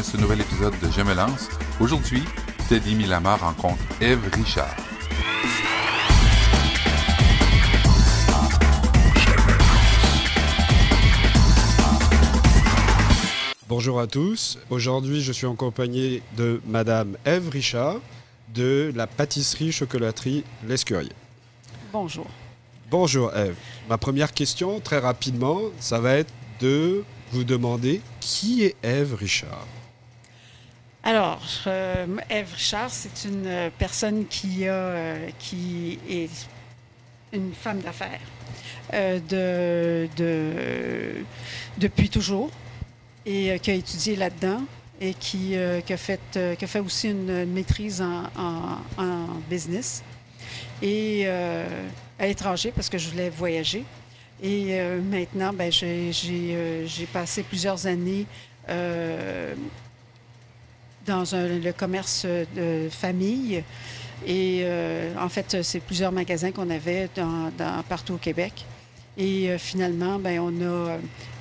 ce nouvel épisode de Je me lance. Aujourd'hui, Teddy Milama rencontre Ève Richard. Bonjour à tous. Aujourd'hui, je suis en compagnie de Madame Ève Richard de la pâtisserie-chocolaterie L'Escurier. Bonjour. Bonjour Ève. Ma première question, très rapidement, ça va être de vous demander qui est Ève Richard. Alors, Ève Richard, c'est une personne qui est une femme d'affaires depuis toujours et qui a étudié là-dedans et qui a fait aussi une maîtrise en business et à l'étranger parce que je voulais voyager. Et maintenant, j'ai passé plusieurs années dans le commerce de famille. Et en fait, c'est plusieurs magasins qu'on avait partout au Québec. Et finalement,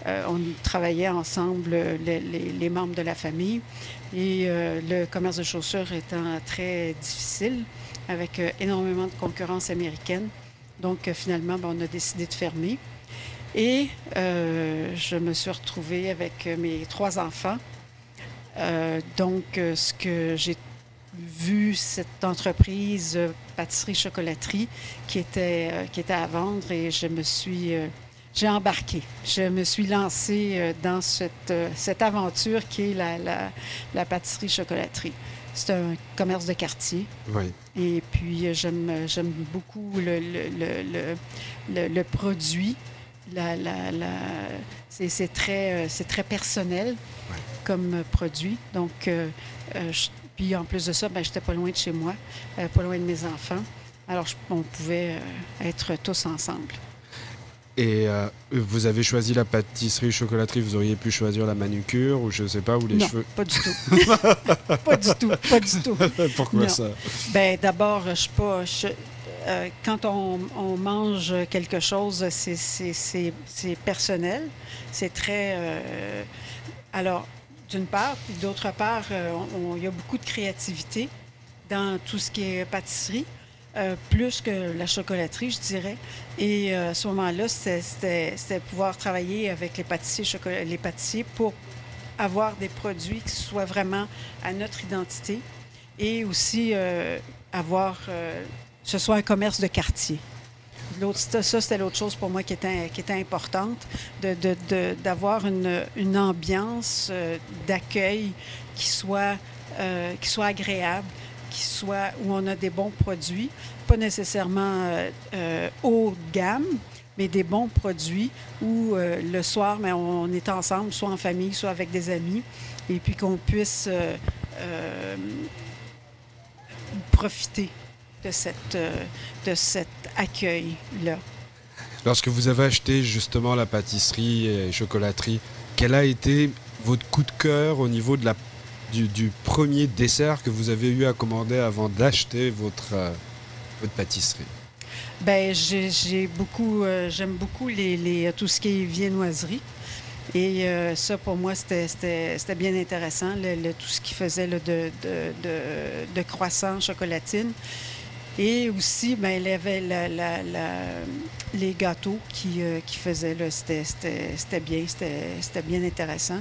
on travaillait ensemble, les membres de la famille. Et le commerce de chaussures étant très difficile, avec énormément de concurrence américaine. Donc, finalement, on a décidé de fermer. Et je me suis retrouvée avec mes 3 enfants. Donc, ce que j'ai vu, cette entreprise pâtisserie-chocolaterie qui était à vendre et j'ai embarqué. Je me suis lancée dans cette aventure qui est la pâtisserie-chocolaterie. C'est un commerce de quartier. Oui. Et puis, j'aime beaucoup le produit. C'est très personnel comme produit. Donc, puis en plus de ça, j'étais pas loin de chez moi, pas loin de mes enfants. Alors, on pouvait être tous ensemble. Et vous avez choisi la pâtisserie-chocolaterie, vous auriez pu choisir la manucure ou je sais pas, ou les non, cheveux? Pas du tout. Pas du tout, pas du tout. Pourquoi non. Ça? D'abord, quand on mange quelque chose, c'est personnel. C'est très... alors, d'une part, puis d'autre part, il y a beaucoup de créativité dans tout ce qui est pâtisserie. Plus que la chocolaterie, je dirais. Et à ce moment-là, c'était pouvoir travailler avec les pâtissiers pour avoir des produits qui soient vraiment à notre identité et aussi ce soit un commerce de quartier. Ça, c'était l'autre chose pour moi qui était importante, d'avoir une ambiance d'accueil qui soit agréable, où on a des bons produits, pas nécessairement haut de gamme, mais des bons produits où le soir, on est ensemble, soit en famille, soit avec des amis, et puis qu'on puisse profiter de cet accueil-là. Lorsque vous avez acheté justement la pâtisserie et chocolaterie, quel a été votre coup de cœur au niveau de du premier dessert que vous avez eu à commander avant d'acheter votre pâtisserie? J'aime beaucoup tout ce qui est viennoiserie. Et ça, pour moi, c'était bien intéressant, tout ce qui faisait de croissants, chocolatine. Et aussi, il y avait les gâteaux qui faisaient, c'était bien intéressant.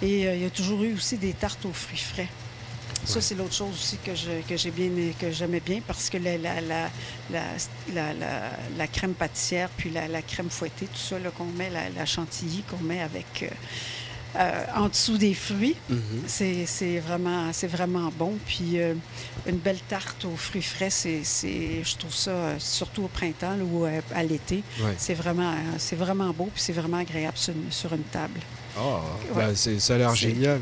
Et il y a toujours eu aussi des tartes aux fruits frais. Ça, c'est l'autre chose aussi que j'aimais bien parce que la crème pâtissière, puis la crème fouettée, tout ça qu'on met, la chantilly qu'on met avec en dessous des fruits, c'est vraiment bon. Puis une belle tarte aux fruits frais, je trouve ça, surtout au printemps là, ou à l'été, c'est vraiment beau puis c'est vraiment agréable sur une table. Oh, ça a l'air génial.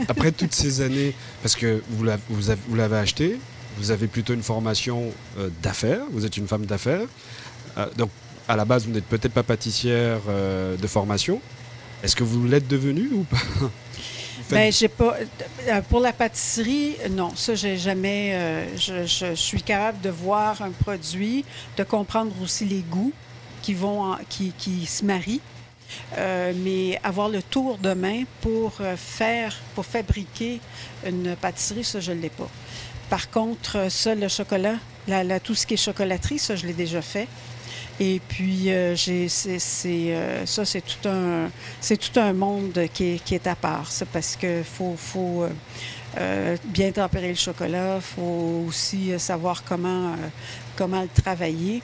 Après toutes ces années, parce que vous l'avez acheté, vous avez plutôt une formation d'affaires, vous êtes une femme d'affaires. Donc, à la base, vous n'êtes peut-être pas pâtissière de formation. Est-ce que vous l'êtes devenue ou pas? J'ai pas. Pour la pâtisserie, non. Ça, j'ai jamais. Je suis capable de voir un produit, de comprendre aussi les goûts qui se marient. Mais avoir le tour de main pour fabriquer une pâtisserie, ça, je ne l'ai pas. Par contre, ça, le chocolat, tout ce qui est chocolaterie, ça, je l'ai déjà fait. Et puis, ça, c'est tout un monde qui est à part. C'est parce qu'il faut bien tempérer le chocolat, il faut aussi savoir comment le travailler,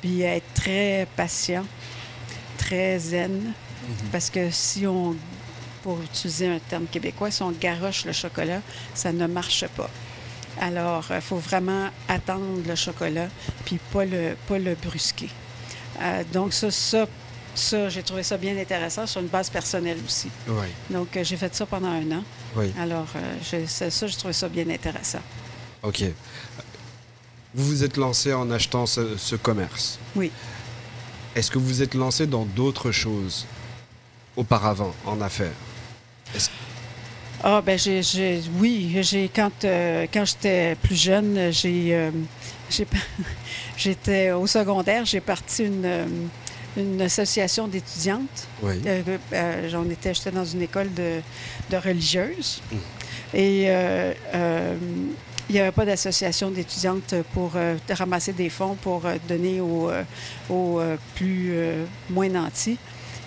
puis être très patient, très zen. Parce que pour utiliser un terme québécois, si on garoche le chocolat, ça ne marche pas. Alors, il faut vraiment attendre le chocolat, puis pas le brusquer. Donc, ça, j'ai trouvé ça bien intéressant sur une base personnelle aussi. Oui. Donc, j'ai fait ça pendant 1 an. Oui. Alors, j'ai trouvé ça bien intéressant. OK. Vous vous êtes lancé en achetant ce commerce. Oui. Est-ce que vous vous êtes lancé dans d'autres choses auparavant, en affaires? Ah, ben oui, quand j'étais plus jeune, j'étais au secondaire, j'ai parti une association d'étudiantes. Oui. J'étais dans une école de religieuses. Et il n'y avait pas d'association d'étudiantes pour ramasser des fonds pour donner aux moins nantis.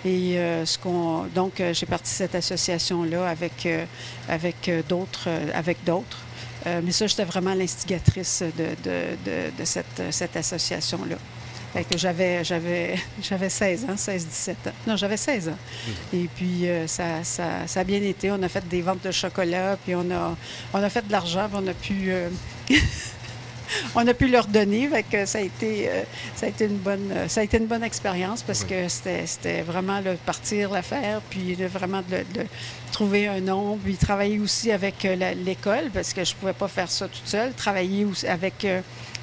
Et donc, j'ai parti cette association-là avec d'autres. Mais ça, j'étais vraiment l'instigatrice de cette association-là. Fait que j'avais 16 ans, 16-17 ans. Non, j'avais 16 ans. Et puis, ça a bien été. On a fait des ventes de chocolat, puis on a fait de l'argent, puis on a pu leur donner. Fait que ça a été une bonne expérience parce que c'était vraiment partir l'affaire, puis vraiment de trouver un nom, puis travailler aussi avec l'école parce que je pouvais pas faire ça toute seule. Travailler aussi avec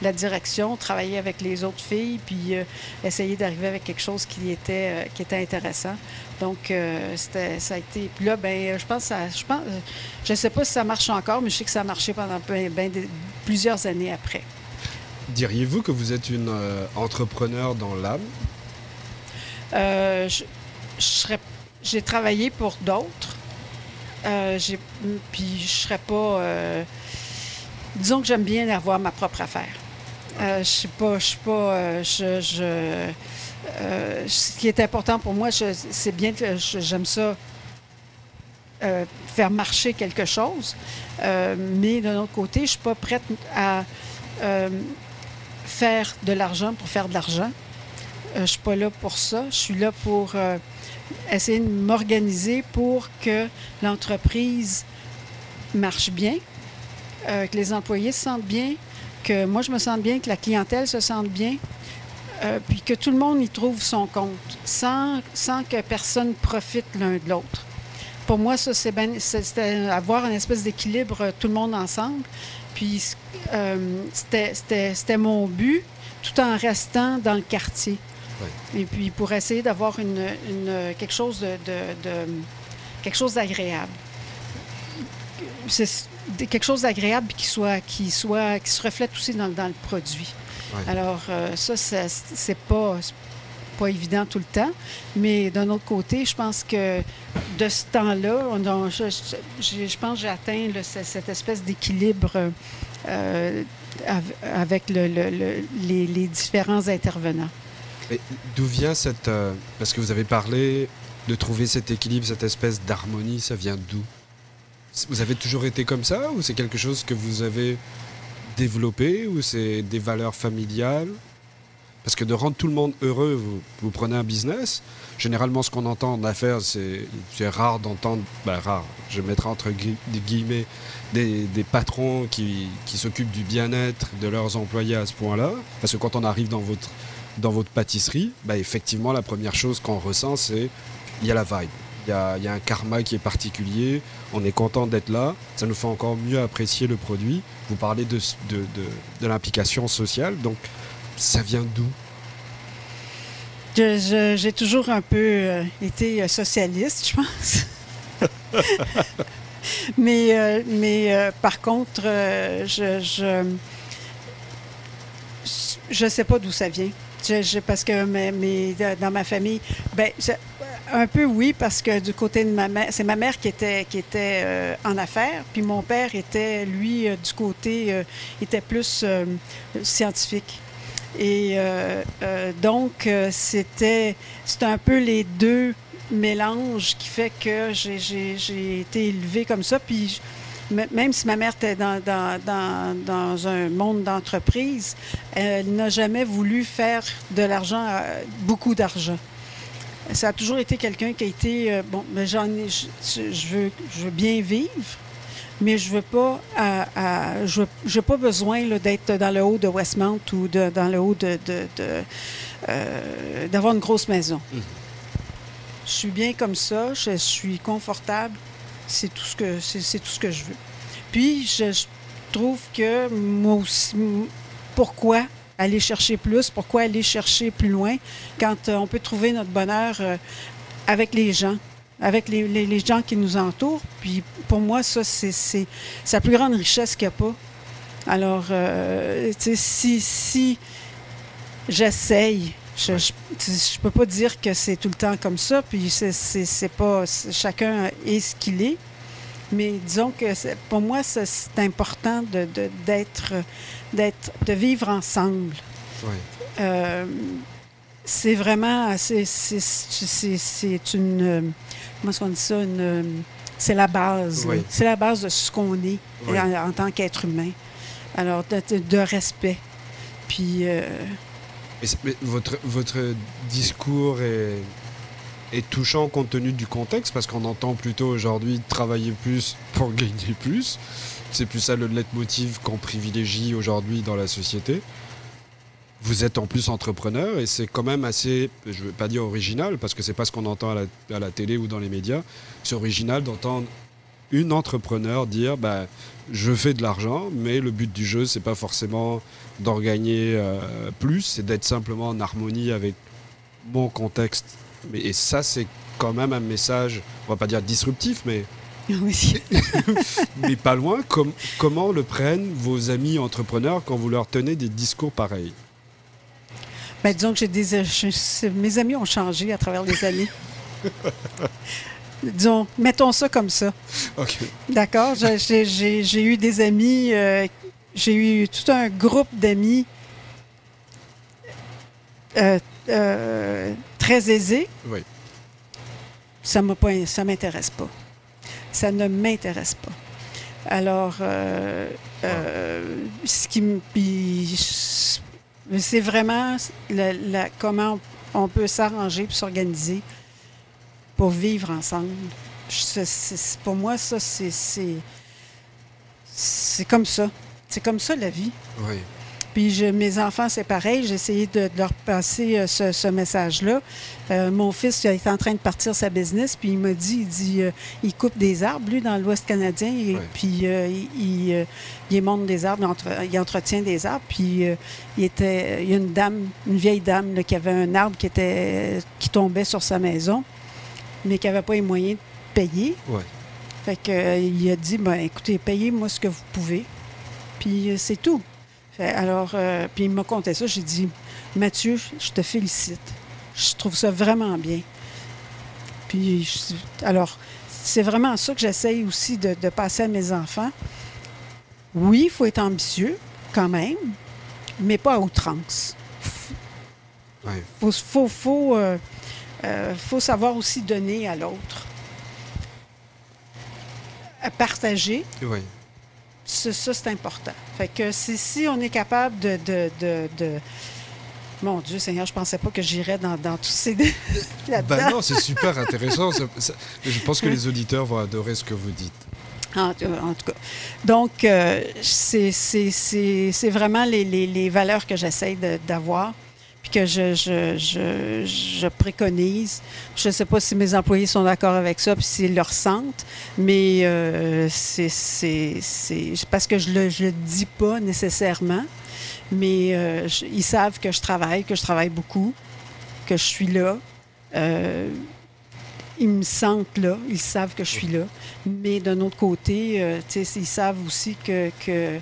la direction, travailler avec les autres filles, puis essayer d'arriver avec quelque chose qui était intéressant. Donc, ça a été... Puis là, je ne sais pas si ça marche encore, mais je sais que ça a marché pendant plusieurs années après. Diriez-vous que vous êtes une entrepreneur dans l'âme? J'ai travaillé pour d'autres. Puis je serais pas... disons que j'aime bien avoir ma propre affaire. Ce qui est important pour moi, c'est bien que j'aime ça faire marcher quelque chose, mais d'un autre côté, je ne suis pas prête à faire de l'argent pour faire de l'argent. Je ne suis pas là pour ça. Je suis là pour essayer de m'organiser pour que l'entreprise marche bien, que les employés se sentent bien, que moi je me sente bien, que la clientèle se sente bien, puis que tout le monde y trouve son compte, sans que personne profite l'un de l'autre. Pour moi, ça, c'était avoir une espèce d'équilibre, tout le monde ensemble. Puis c'était mon but, tout en restant dans le quartier. Oui. Et puis pour essayer d'avoir quelque chose d'agréable. C'est quelque chose d'agréable qui se reflète aussi dans le produit. Oui. Alors, ça, c'est pas évident tout le temps, mais d'un autre côté, je pense que de ce temps-là, je pense que j'ai atteint cette espèce d'équilibre avec les différents intervenants. Mais d'où vient parce que vous avez parlé de trouver cet équilibre, cette espèce d'harmonie, ça vient d'où? Vous avez toujours été comme ça ou c'est quelque chose que vous avez développé ou c'est des valeurs familiales? Parce que de rendre tout le monde heureux, vous prenez un business. Généralement, ce qu'on entend en affaires, c'est rare d'entendre, rare, je mettrai entre guillemets, des patrons qui s'occupent du bien-être de leurs employés à ce point-là. Parce que quand on arrive dans votre pâtisserie, effectivement, la première chose qu'on ressent, c'est il y a la vibe. Il y a un karma qui est particulier. On est content d'être là. Ça nous fait encore mieux apprécier le produit. Vous parlez de l'implication sociale. Donc, ça vient d'où? J'ai toujours un peu été socialiste, je pense. mais par contre, je sais pas d'où ça vient. Parce que dans ma famille, un peu oui, parce que du côté de ma mère, c'est ma mère qui était en affaires, puis mon père était, lui, du côté, était plus scientifique. Et donc, c'était un peu les deux mélanges qui fait que j'ai été élevée comme ça. Puis même si ma mère était dans un monde d'entreprise, elle n'a jamais voulu faire de l'argent, beaucoup d'argent. Ça a toujours été quelqu'un qui a été... je veux bien vivre, mais je veux pas j'ai pas besoin là, d'être dans le haut de Westmount ou dans le haut d'avoir une grosse maison. Je suis bien comme ça, je suis confortable, c'est tout ce que je veux. Puis je trouve que moi aussi, pourquoi aller chercher plus, pourquoi aller chercher plus loin quand on peut trouver notre bonheur avec les gens, avec les gens qui nous entourent. Puis pour moi, ça, c'est la plus grande richesse qu'il n'y a pas. Alors, si j'essaye, je peux pas dire que c'est tout le temps comme ça, puis c'est pas... Chacun est ce qu'il est. Mais disons que pour moi, c'est important de vivre ensemble. Oui. C'est vraiment... C'est une... Comment est-ce qu'on dit ça? C'est la base. Oui. C'est la base de ce qu'on est Oui. en tant qu'être humain. Alors, de respect. Puis... Mais votre discours est touchant compte tenu du contexte, parce qu'on entend plutôt aujourd'hui travailler plus pour gagner plus. C'est plus ça le leitmotiv qu'on privilégie aujourd'hui dans la société. Vous êtes en plus entrepreneur et c'est quand même assez, je ne veux pas dire original, parce que c'est pas ce qu'on entend à la télé ou dans les médias. C'est original d'entendre une entrepreneur dire je fais de l'argent, mais le but du jeu, c'est pas forcément d'en gagner plus, c'est d'être simplement en harmonie avec mon contexte. Et ça, c'est quand même un message, on va pas dire disruptif, mais oui. mais pas loin. Comment le prennent vos amis entrepreneurs quand vous leur tenez des discours pareils? Disons que mes amis ont changé à travers les années. Disons, mettons ça comme ça. OK. D'accord? J'ai eu des amis, j'ai eu tout un groupe d'amis très aisés. Oui. Ça m'intéresse pas. Ça ne m'intéresse pas. Alors, c'est vraiment comment on peut s'arranger et s'organiser pour vivre ensemble. Pour moi, ça, c'est comme ça. C'est comme ça, la vie. Oui. Puis mes enfants, c'est pareil. J'ai essayé de leur passer ce message-là. Mon fils il est en train de partir sa business, puis il m'a dit, il coupe des arbres, lui, dans l'Ouest canadien, et puis il monte des arbres, il entretient des arbres, puis il y a une vieille dame là, qui avait un arbre qui tombait sur sa maison, mais qui n'avait pas les moyens de payer. Ouais. Fait que, il a dit, écoutez, payez-moi ce que vous pouvez, puis c'est tout. Alors, puis il m'a conté ça. J'ai dit, Mathieu, je te félicite. Je trouve ça vraiment bien. Puis, alors, c'est vraiment ça que j'essaye aussi de passer à mes enfants. Oui, il faut être ambitieux, quand même, mais pas à outrance. Ouais. Faut savoir aussi donner à l'autre. À partager. Oui. Ça, c'est important. Fait que si on est capable de... Mon Dieu Seigneur, je pensais pas que j'irais dans tous ces... là-dedans. Non, c'est super intéressant. Je pense que les auditeurs vont adorer ce que vous dites. En tout cas. Donc, c'est vraiment les valeurs que j'essaie d'avoir, puis que je préconise. Je ne sais pas si mes employés sont d'accord avec ça, puis s'ils le ressentent, mais c'est parce que je le dis pas nécessairement, mais ils savent que je travaille beaucoup, que je suis là. Ils me sentent là, ils savent que je suis là. Mais d'un autre côté, ils savent aussi qu'on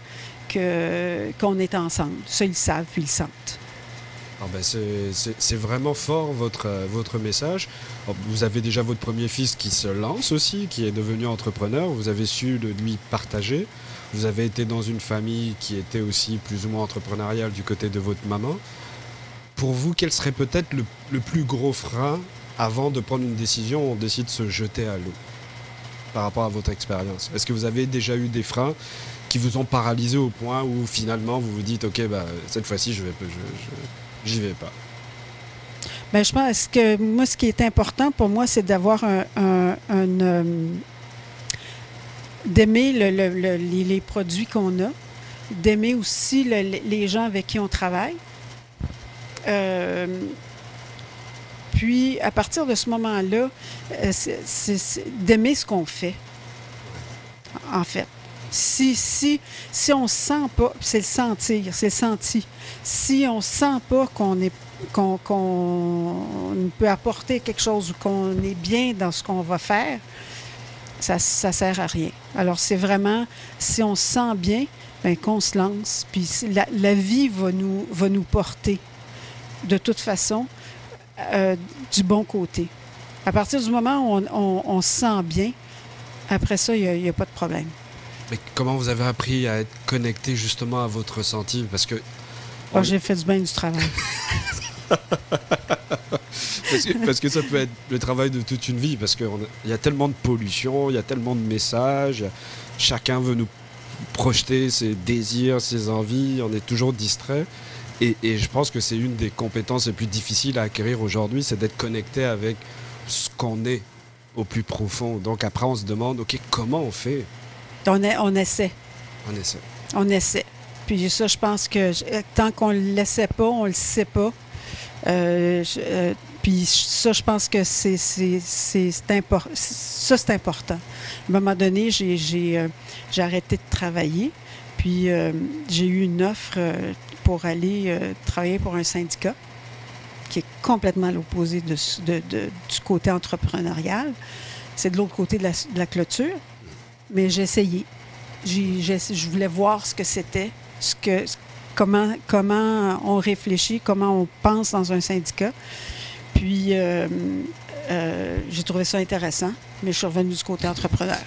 est ensemble. Ça, ils savent, puis ils le sentent. Ah ben c'est vraiment fort votre message. Vous avez déjà votre premier fils qui se lance aussi, qui est devenu entrepreneur. Vous avez su le lui partager. Vous avez été dans une famille qui était aussi plus ou moins entrepreneuriale du côté de votre maman. Pour vous, quel serait peut-être le plus gros frein avant de prendre une décision où on décide de se jeter à l'eau par rapport à votre expérience? Est-ce que vous avez déjà eu des freins qui vous ont paralysé au point où finalement vous vous dites « Ok, bah, cette fois-ci, j'y vais pas ». Bien, je pense que moi, ce qui est important pour moi, c'est d'avoir d'aimer les produits qu'on a, d'aimer aussi les gens avec qui on travaille. Puis, à partir de ce moment-là, c'est d'aimer ce qu'on fait, en fait. Si on ne sent pas, c'est le sentir, c'est le senti. Si on ne sent pas qu'on peut apporter quelque chose ou qu'on est bien dans ce qu'on va faire, ça ne sert à rien. Alors, c'est vraiment, si on se sent bien, bien qu'on se lance. Puis la vie va nous porter, de toute façon, du bon côté. À partir du moment où on se sent bien, après ça, il n'y a pas de problème. Mais comment vous avez appris à être connecté justement à votre ressenti? Parce que... J'ai fait du bien du travail. parce que ça peut être le travail de toute une vie, parce qu'il y a tellement de pollution, il y a tellement de messages, chacun veut nous projeter ses désirs, ses envies, on est toujours distrait. Et je pense que c'est une des compétences les plus difficiles à acquérir aujourd'hui, c'est d'être connecté avec ce qu'on est au plus profond. Donc après, on se demande, OK, comment on fait? On essaie. On essaie. On essaie. Puis ça, je pense que tant qu'on ne l'essaie pas, on ne le sait pas. Puis ça, je pense que c'est important. À un moment donné, j'ai arrêté de travailler. Puis j'ai eu une offre pour aller travailler pour un syndicat qui est complètement à l'opposé du côté entrepreneurial. C'est de l'autre côté de la clôture. Mais j'ai essayé. Je voulais voir ce que c'était, comment on réfléchit, comment on pense dans un syndicat. Puis, j'ai trouvé ça intéressant, mais je suis revenue du côté entrepreneur.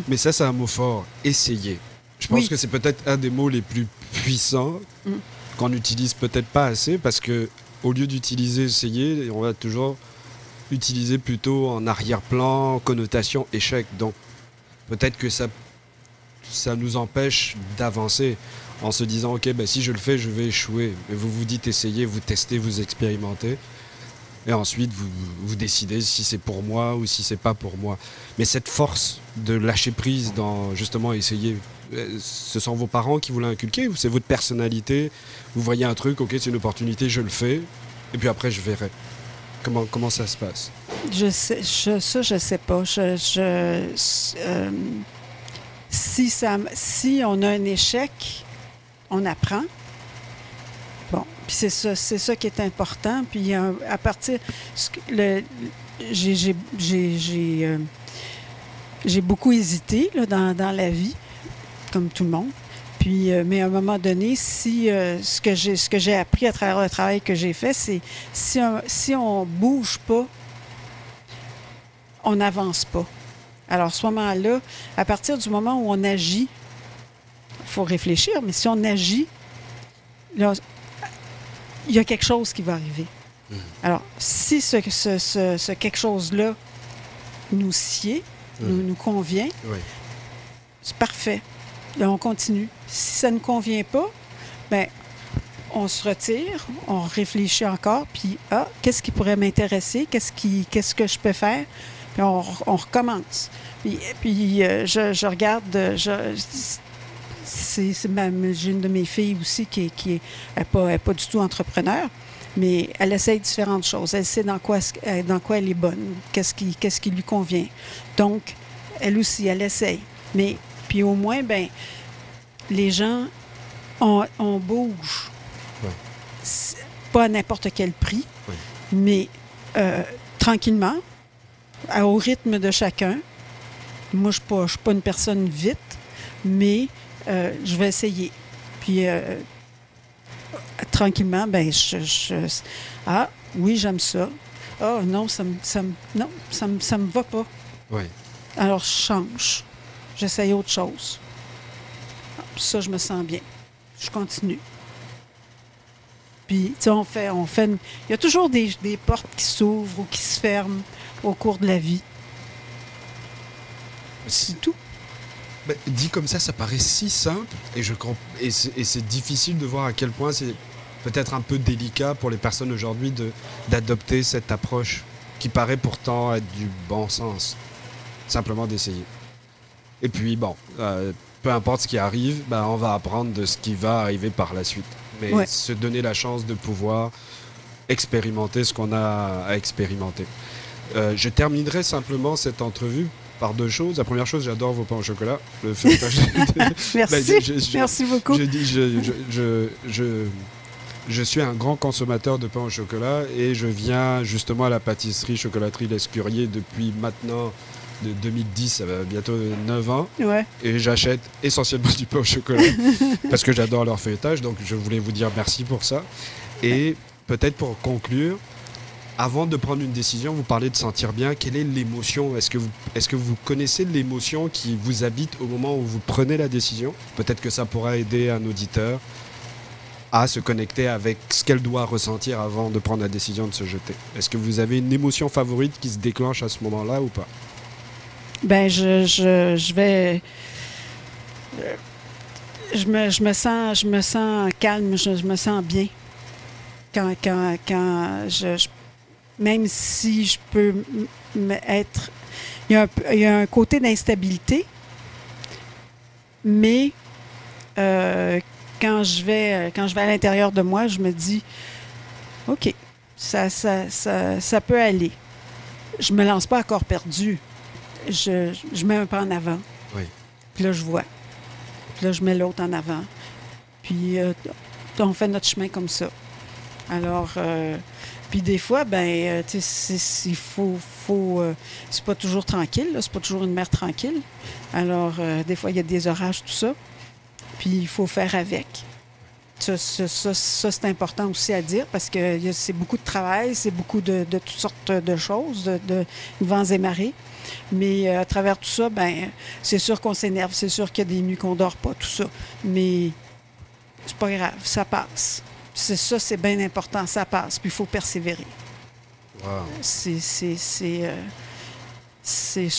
Mais ça, c'est un mot fort, essayer. Je pense que c'est peut-être un des mots les plus puissants qu'on n'utilise peut-être pas assez, parce que au lieu d'utiliser essayer, on va toujours utiliser plutôt en arrière-plan, connotation échec. Donc, peut-être que ça nous empêche d'avancer en se disant « Ok, ben, si je le fais, je vais échouer ». Mais vous vous dites essayez, vous testez, vous expérimentez. Et ensuite, vous décidez si c'est pour moi ou si c'est pas pour moi. Mais cette force de lâcher prise dans, justement, essayer, ce sont vos parents qui vous l'ont inculqué ou c'est votre personnalité? Vous voyez un truc, ok, c'est une opportunité, je le fais, et puis après, je verrai. Comment ça se passe? Je sais pas. Si on a un échec, on apprend. Bon, puis c'est ça qui est important. Puis à partir, j'ai beaucoup hésité là, dans la vie, comme tout le monde. Puis, mais à un moment donné, ce que j'ai appris à travers le travail que j'ai fait, c'est si on bouge pas, on n'avance pas. Alors, à ce moment-là, à partir du moment où on agit, il faut réfléchir, mais si on agit, là, il y a quelque chose qui va arriver. Alors, si ce quelque chose-là nous sied, nous convient, c'est parfait. Là, on continue. Si ça ne convient pas, bien, on se retire, on réfléchit encore, puis qu'est-ce qui pourrait m'intéresser, qu'est-ce que je peux faire, puis on recommence. Puis je regarde, j'ai une de mes filles aussi qui est pas du tout entrepreneur, mais elle essaye différentes choses. Elle sait dans quoi elle est bonne, qu'est-ce qui lui convient. Donc, elle aussi, elle essaye. Mais puis au moins, ben, les gens, on bouge. Ouais. Pas à n'importe quel prix, mais tranquillement, au rythme de chacun. Moi, je ne suis pas une personne vite, mais je vais essayer. Puis, tranquillement, ben ah, oui, j'aime ça. Ah, non, ça me va pas. Oui. Alors, je change. J'essaye autre chose. Ça, je me sens bien. Je continue. Puis, tu sais, il y a toujours des portes qui s'ouvrent ou qui se ferment au cours de la vie. C'est tout. Ben, dit comme ça paraît si simple et c'est difficile de voir à quel point c'est peut-être un peu délicat pour les personnes aujourd'hui d'adopter cette approche qui paraît pourtant être du bon sens. Simplement d'essayer. Et puis, bon, peu importe ce qui arrive, on va apprendre de ce qui va arriver par la suite. Mais se donner la chance de pouvoir expérimenter ce qu'on a à expérimenter. Je terminerai simplement cette entrevue par deux choses. La première chose, j'adore vos pains au chocolat. Le feuilletage. Merci. Merci beaucoup. Je suis un grand consommateur de pain au chocolat et je viens justement à la pâtisserie chocolaterie L'Escurier depuis maintenant de 2010, ça va bientôt 9 ans. Ouais. Et j'achète essentiellement du pain au chocolat parce que j'adore leur feuilletage. Donc je voulais vous dire merci pour ça. Et peut-être pour conclure, avant de prendre une décision, vous parlez de sentir bien. Quelle est l'émotion ? Est-ce que vous connaissez l'émotion qui vous habite au moment où vous prenez la décision ? Peut-être que ça pourra aider un auditeur à se connecter avec ce qu'elle doit ressentir avant de prendre la décision de se jeter. Est-ce que vous avez une émotion favorite qui se déclenche à ce moment-là ou pas ? Ben, je vais... Je me sens calme, je me sens bien. Quand même si je peux être... Il y a un côté d'instabilité, mais quand je vais à l'intérieur de moi, je me dis, OK, ça peut aller. Je me lance pas à corps perdu. Je mets un pas en avant. Oui. Puis là, je vois. Puis là, je mets l'autre en avant. Puis on fait notre chemin comme ça. Alors, puis des fois, tu sais, il faut c'est pas toujours tranquille, là, c'est pas toujours une mer tranquille. Alors, des fois, il y a des orages, tout ça. Puis il faut faire avec. Ça c'est important aussi à dire parce que c'est beaucoup de travail, c'est beaucoup de toutes sortes de choses, de vents et marées. Mais à travers tout ça, c'est sûr qu'on s'énerve, c'est sûr qu'il y a des nuits qu'on dort pas, tout ça. Mais c'est pas grave, ça passe. C'est bien important, ça passe, puis il faut persévérer. Wow. C'est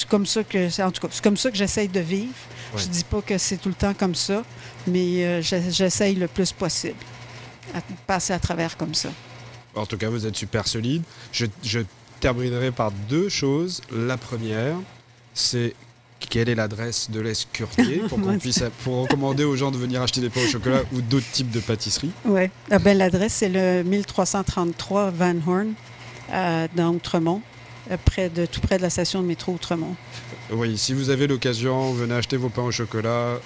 comme ça que, en tout cas, c'est comme ça que j'essaye de vivre. Ouais. Je dis pas que c'est tout le temps comme ça, mais j'essaye le plus possible à passer à travers comme ça. En tout cas, vous êtes super solide. Je terminerai par deux choses. La première, c'est quelle est l'adresse de l'Escurier pour recommander aux gens de venir acheter des pains au chocolat ou d'autres types de pâtisseries? Oui. L'adresse, c'est le 1333 Van Horn dans Outremont, tout près de la station de métro Outremont. Oui, si vous avez l'occasion, venez acheter vos pains au chocolat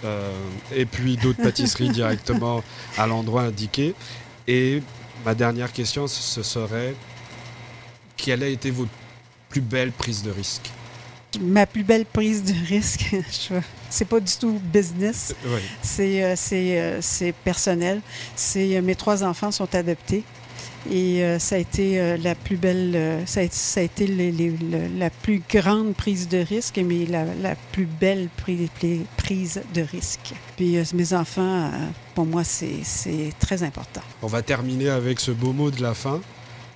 et puis d'autres pâtisseries directement à l'endroit indiqué. Et ma dernière question, ce serait quelle a été votre plus belle prise de risque? Ma plus belle prise de risque, c'est pas du tout business, oui. C'est personnel. Mes 3 enfants sont adoptés et ça a été la plus belle, ça a été la plus grande prise de risque, mais la plus belle prise de risque. Puis mes enfants, pour moi, c'est très important. On va terminer avec ce beau mot de la fin.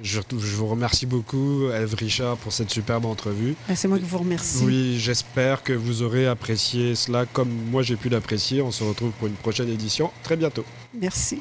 Je vous remercie beaucoup, Ève Richard, pour cette superbe entrevue. C'est moi qui vous remercie. Oui, j'espère que vous aurez apprécié cela comme moi j'ai pu l'apprécier. On se retrouve pour une prochaine édition très bientôt. Merci.